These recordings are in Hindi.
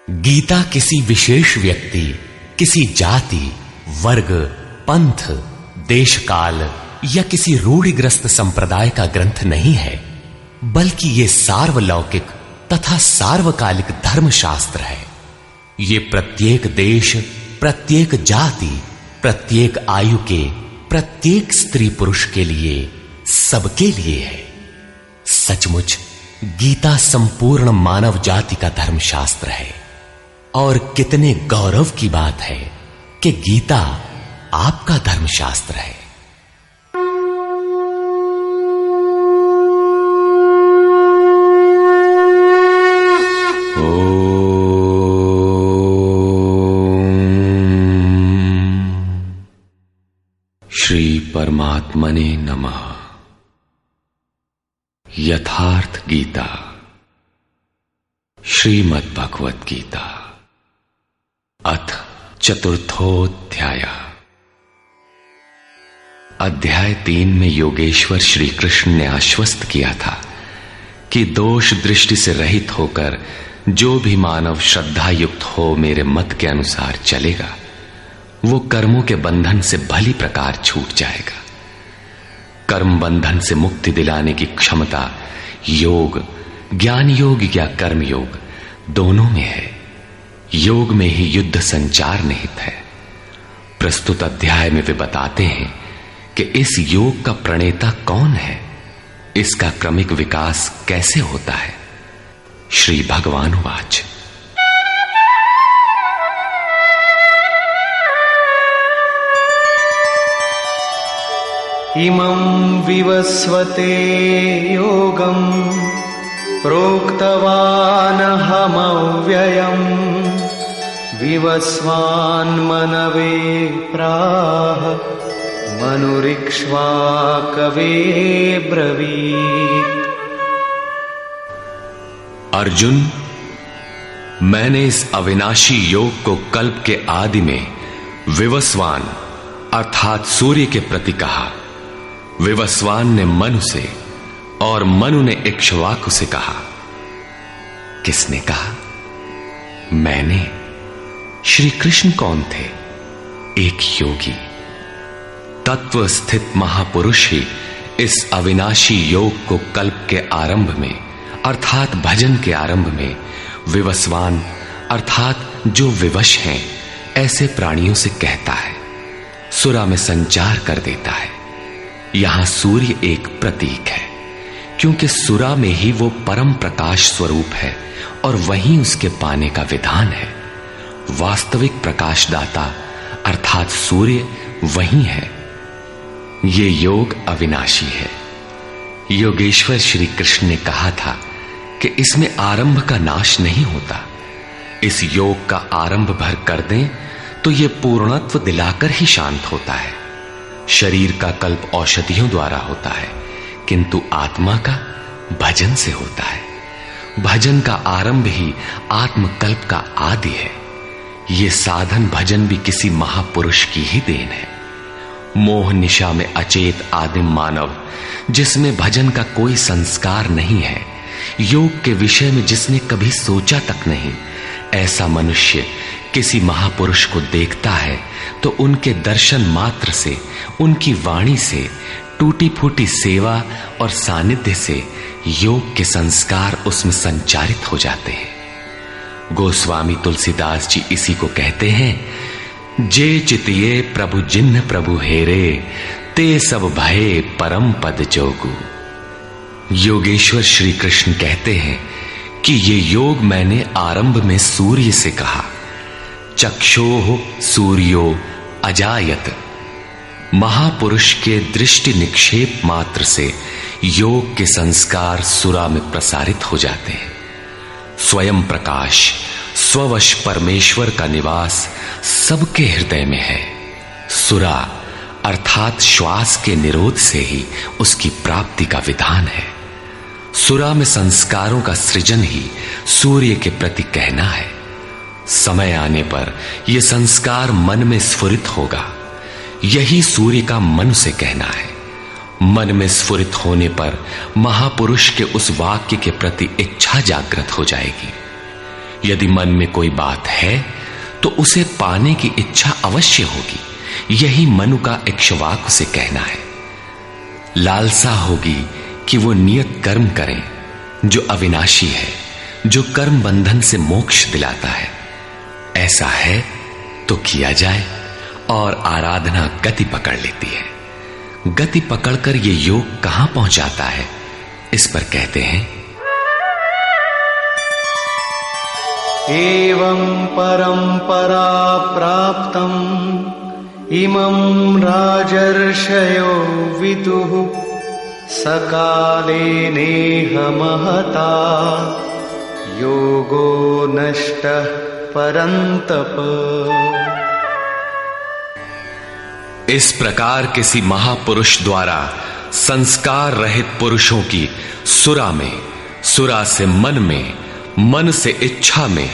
गीता किसी विशेष व्यक्ति, किसी जाति, वर्ग, पंथ, देश काल या किसी रूढ़िग्रस्त संप्रदाय का ग्रंथ नहीं है, बल्कि ये सार्वलौकिक तथा सार्वकालिक धर्मशास्त्र है। ये प्रत्येक देश, प्रत्येक जाति, प्रत्येक आयु के, प्रत्येक स्त्री पुरुष के लिए, सबके लिए है। सचमुच गीता संपूर्ण मानव जाति का धर्मशास्त्र है और कितने गौरव की बात है कि गीता आपका धर्मशास्त्र है। श्री परमात्मने नमः। यथार्थ गीता, श्रीमद् भगवत गीता, अथ चतुर्थोऽध्याय। अध्याय 3 में योगेश्वर श्री कृष्ण ने आश्वस्त किया था कि दोष दृष्टि से रहित होकर जो भी मानव श्रद्धा युक्त हो मेरे मत के अनुसार चलेगा, वो कर्मों के बंधन से भली प्रकार छूट जाएगा। कर्म बंधन से मुक्ति दिलाने की क्षमता योग, ज्ञान योग या कर्म योग दोनों में है। योग में ही युद्ध संचार निहित है। प्रस्तुत अध्याय में वे बताते हैं कि इस योग का प्रणेता कौन है, इसका क्रमिक विकास कैसे होता है। श्री भगवानुवाच। इमं विवस्वते योगं प्रोक्तवान् अहमव्ययम् विवस्वान्मनवे प्राह मनुरिक्ष्वाकवे ब्रवीत्। अर्जुन, मैंने इस अविनाशी योग को कल्प के आदि में विवस्वान अर्थात सूर्य के प्रति कहा। विवस्वान ने मनु से और मनु ने इक्ष्वाकु से कहा। किसने कहा? मैंने। श्री कृष्ण कौन थे? एक योगी, तत्व स्थित महापुरुष ही इस अविनाशी योग को कल्प के आरंभ में अर्थात भजन के आरंभ में विवस्वान अर्थात जो विवश हैं ऐसे प्राणियों से कहता है, सुरा में संचार कर देता है। यहां सूर्य एक प्रतीक है, क्योंकि सुरा में ही वो परम प्रकाश स्वरूप है और वहीं उसके पाने का विधान है। वास्तविक प्रकाशदाता अर्थात सूर्य वहीं है। ये योग अविनाशी है। योगेश्वर श्री कृष्ण ने कहा था कि इसमें आरंभ का नाश नहीं होता। इस योग का आरंभ भर कर दें तो ये पूर्णत्व दिलाकर ही शांत होता है। शरीर का कल्प औषधियों द्वारा होता है, किंतु आत्मा का भजन से होता है। भजन का आरंभ ही आत्मकल्प का आदि है। ये साधन भजन भी किसी महापुरुष की ही देन है। मोह निशा में अचेत आदिम मानव, जिसमें भजन का कोई संस्कार नहीं है, योग के विषय में जिसने कभी सोचा तक नहीं, ऐसा मनुष्य किसी महापुरुष को देखता है तो उनके दर्शन मात्र से, उनकी वाणी से, टूटी फूटी सेवा और सानिध्य से योग के संस्कार उसमें संचारित हो जाते हैं। गोस्वामी तुलसीदास जी इसी को कहते हैं, जे चितिये प्रभु जिन्ह प्रभु हेरे, ते सब भये परम पद जोगु। योगेश्वर श्री कृष्ण कहते हैं कि ये योग मैंने आरंभ में सूर्य से कहा। चक्षोः सूर्यो अजायत। महापुरुष के दृष्टि निक्षेप मात्र से योग के संस्कार सुरा में प्रसारित हो जाते हैं। स्वयं प्रकाश, स्ववश परमेश्वर का निवास सबके हृदय में है। सुरा अर्थात श्वास के निरोध से ही उसकी प्राप्ति का विधान है। सुरा में संस्कारों का सृजन ही सूर्य के प्रति कहना है। समय आने पर यह संस्कार मन में स्फुरित होगा। यही सूर्य का मन से कहना है। मन में स्फुरित होने पर महापुरुष के उस वाक्य के प्रति इच्छा जागृत हो जाएगी। यदि मन में कोई बात है तो उसे पाने की इच्छा अवश्य होगी। यही मनु का इक्ष्वाकु से कहना है। लालसा होगी कि वो नियत कर्म करें जो अविनाशी है, जो कर्म बंधन से मोक्ष दिलाता है। ऐसा है तो किया जाए और आराधना गति पकड़ लेती है। गति पकड़कर ये योग कहां पहुंचाता है, इस पर कहते हैं, एवं परंपरा प्राप्तम् इमं राजर्षयो विदुः सकाले नेह महता योगो नष्टः परन्तप। इस प्रकार किसी महापुरुष द्वारा संस्कार रहित पुरुषों की सुरा में, सुरा से मन में, मन से इच्छा में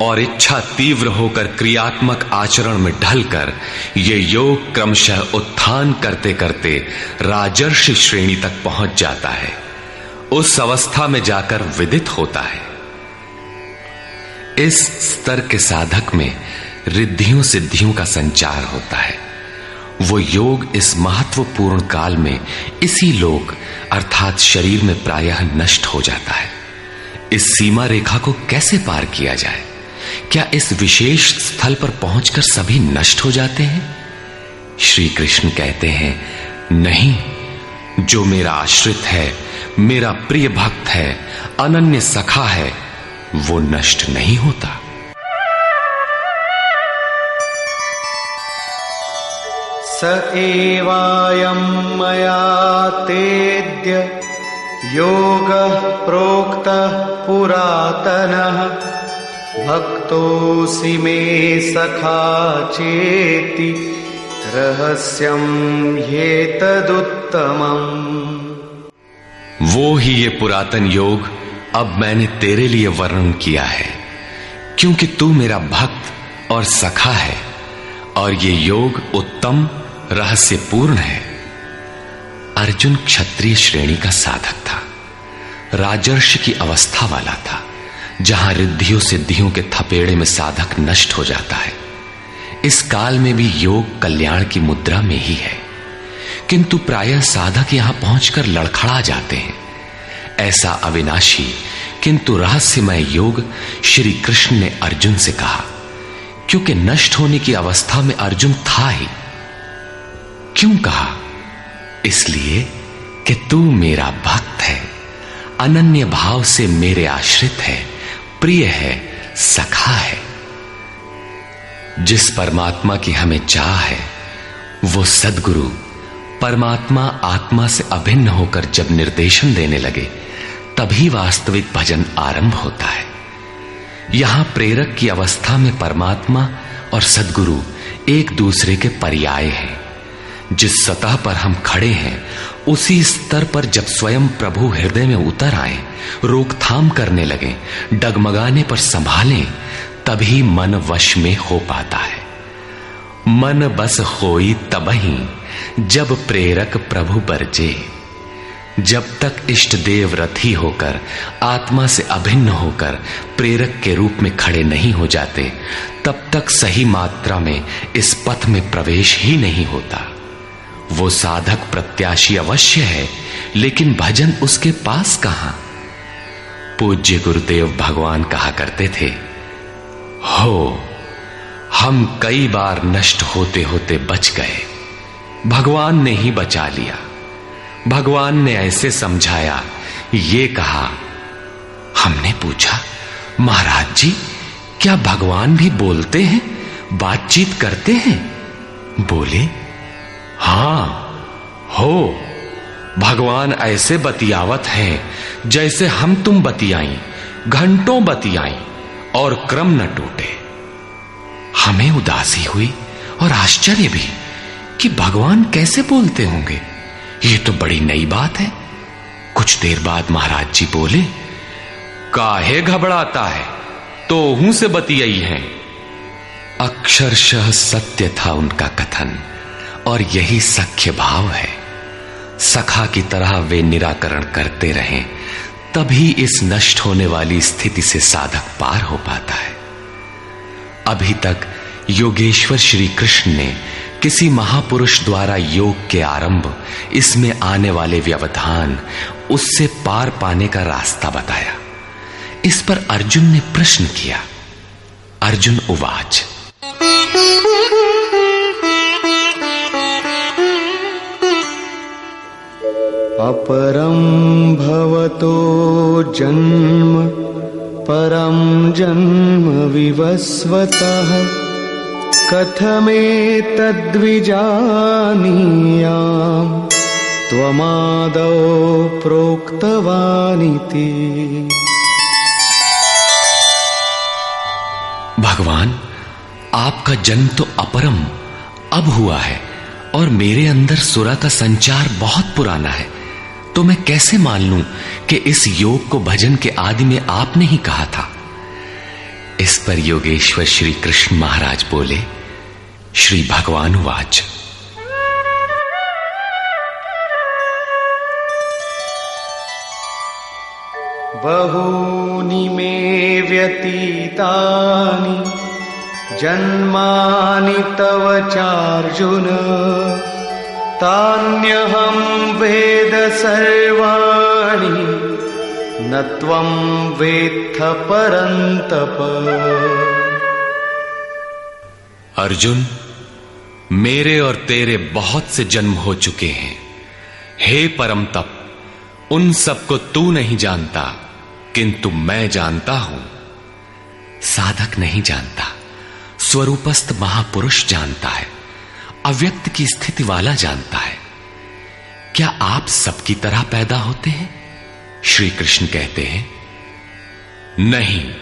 और इच्छा तीव्र होकर क्रियात्मक आचरण में ढलकर ये योग क्रमशः उत्थान करते करते राजर्षि श्रेणी तक पहुंच जाता है। उस अवस्था में जाकर विदित होता है। इस स्तर के साधक में रिद्धियों सिद्धियों का संचार होता है। वो योग इस महत्वपूर्ण काल में इसी लोक अर्थात शरीर में प्रायः नष्ट हो जाता है। इस सीमा रेखा को कैसे पार किया जाए? क्या इस विशेष स्थल पर पहुंचकर सभी नष्ट हो जाते हैं? श्री कृष्ण कहते हैं, नहीं, जो मेरा आश्रित है, मेरा प्रिय भक्त है, अनन्य सखा है, वो नष्ट नहीं होता। स एवायं मया तेद्य योगः प्रोक्तः पुरातनः भक्तोऽसि मे सखा चेति रहस्यं ह्येतदुत्तमम्। वो ही ये पुरातन योग अब मैंने तेरे लिए वर्णन किया है, क्योंकि तू मेरा भक्त और सखा है और ये योग उत्तम रहस्यपूर्ण है। अर्जुन क्षत्रिय श्रेणी का साधक था, राजर्षि की अवस्था वाला था, जहां रिद्धियों सिद्धियों के थपेड़े में साधक नष्ट हो जाता है। इस काल में भी योग कल्याण की मुद्रा में ही है, किंतु प्रायः साधक यहां पहुंचकर लड़खड़ा जाते हैं। ऐसा अविनाशी किंतु रहस्यमय योग श्री कृष्ण ने अर्जुन से कहा, क्योंकि नष्ट होने की अवस्था में अर्जुन था ही। क्यों कहा? इसलिए कि तू मेरा भक्त है, अनन्य भाव से मेरे आश्रित है, प्रिय है, सखा है। जिस परमात्मा की हमें चाह है, वो सद्गुरु परमात्मा आत्मा से अभिन्न होकर जब निर्देशन देने लगे, तभी वास्तविक भजन आरंभ होता है। यहां प्रेरक की अवस्था में परमात्मा और सद्गुरु एक दूसरे के पर्याय हैं। जिस सतह पर हम खड़े हैं, उसी स्तर पर जब स्वयं प्रभु हृदय में उतर आए, रोकथाम करने लगे, डगमगाने पर संभालें, तभी मन वश में हो पाता है। मन बस होई तबही जब प्रेरक प्रभु बरजे। जब तक इष्ट देव रथी होकर आत्मा से अभिन्न होकर प्रेरक के रूप में खड़े नहीं हो जाते, तब तक सही मात्रा में इस पथ में प्रवेश ही नहीं होता। वो साधक प्रत्याशी अवश्य है, लेकिन भजन उसके पास कहां? पूज्य गुरुदेव भगवान कहा करते थे, हो हम कई बार नष्ट होते होते बच गए, भगवान ने ही बचा लिया। भगवान ने ऐसे समझाया, ये कहा। हमने पूछा, महाराज जी, क्या भगवान भी बोलते हैं, बातचीत करते हैं? बोले, हां, हो, भगवान ऐसे बतियावत हैं जैसे हम तुम बतियाई, घंटों बतियाई और क्रम न टूटे। हमें उदासी हुई और आश्चर्य भी कि भगवान कैसे बोलते होंगे, ये तो बड़ी नई बात है। कुछ देर बाद महाराज जी बोले, काहे घबराता है, तो हूं से बतियाई हैं। अक्षरशः सत्य था उनका कथन, और यही सख्य भाव है। सखा की तरह वे निराकरण करते रहें, तभी इस नष्ट होने वाली स्थिति से साधक पार हो पाता है। अभी तक योगेश्वर श्री कृष्ण ने किसी महापुरुष द्वारा योग के आरंभ, इसमें आने वाले व्यवधान, उससे पार पाने का रास्ता बताया। इस पर अर्जुन ने प्रश्न किया। अर्जुन उवाच, अपरं भवतो जन्म परं जन्म विवस्वतः कथमेतद्विजानीयाम् त्वमादौ प्रोक्तवानिति। भगवान, आपका जन्म तो अपरम अब हुआ है और मेरे अंदर सुरा का संचार बहुत पुराना है, तो मैं कैसे मान लूं कि इस योग को भजन के आदि में आपने ही कहा था। इस पर योगेश्वर श्री कृष्ण महाराज बोले। श्री भगवान वाच, बहूनि मे व्यतीतानि जन्मानि तव चार्जुन तान्यहं वेद सर्वाणि न त्वं वेत्थ परन्तप। अर्जुन, मेरे और तेरे बहुत से जन्म हो चुके हैं। हे परम तप, उन सबको तू नहीं जानता, किंतु मैं जानता हूं। साधक नहीं जानता, स्वरूपस्थ महापुरुष जानता है, अव्यक्त की स्थिति वाला जानता है। क्या आप सबकी तरह पैदा होते हैं? श्री कृष्ण कहते हैं, नहीं,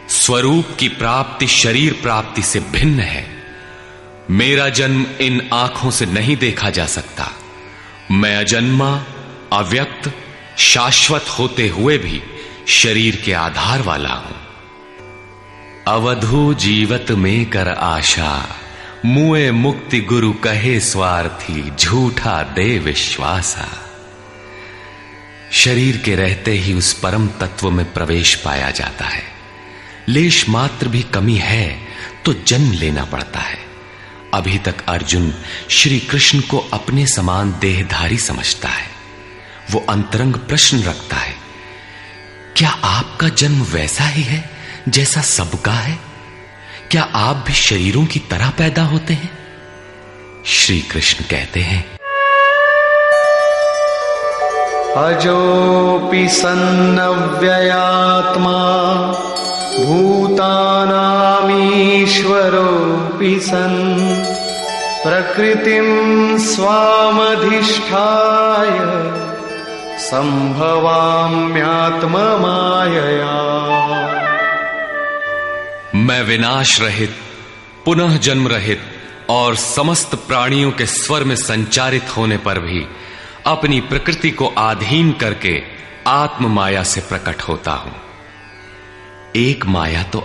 स्वरूप की प्राप्ति शरीर प्राप्ति से भिन्न है। मेरा जन्म इन आंखों से नहीं देखा जा सकता। मैं अजन्मा, अव्यक्त, शाश्वत होते हुए भी शरीर के आधार वाला हूं। अवधू जीवत में कर आशा, मुए मुक्ति गुरु कहे स्वार्थी, झूठा दे विश्वासा। शरीर के रहते ही उस परम तत्व में प्रवेश पाया जाता है। लेश मात्र भी कमी है तो जन्म लेना पड़ता है। अभी तक अर्जुन श्री कृष्ण को अपने समान देहधारी समझता है। वो अंतरंग प्रश्न रखता है, क्या आपका जन्म वैसा ही है जैसा सबका है? क्या आप भी शरीरों की तरह पैदा होते हैं? श्री कृष्ण कहते हैं, अजोऽपि सन्नव्ययात्मा भूतानामीश्वरोऽपि सन् प्रकृतिं स्वामधिष्ठाय संभवाम्यात्ममायया। मैं विनाश रहित, पुनः जन्म रहित और समस्त प्राणियों के स्वर में संचारित होने पर भी अपनी प्रकृति को अधीन करके आत्म माया से प्रकट होता हूं। एक माया तो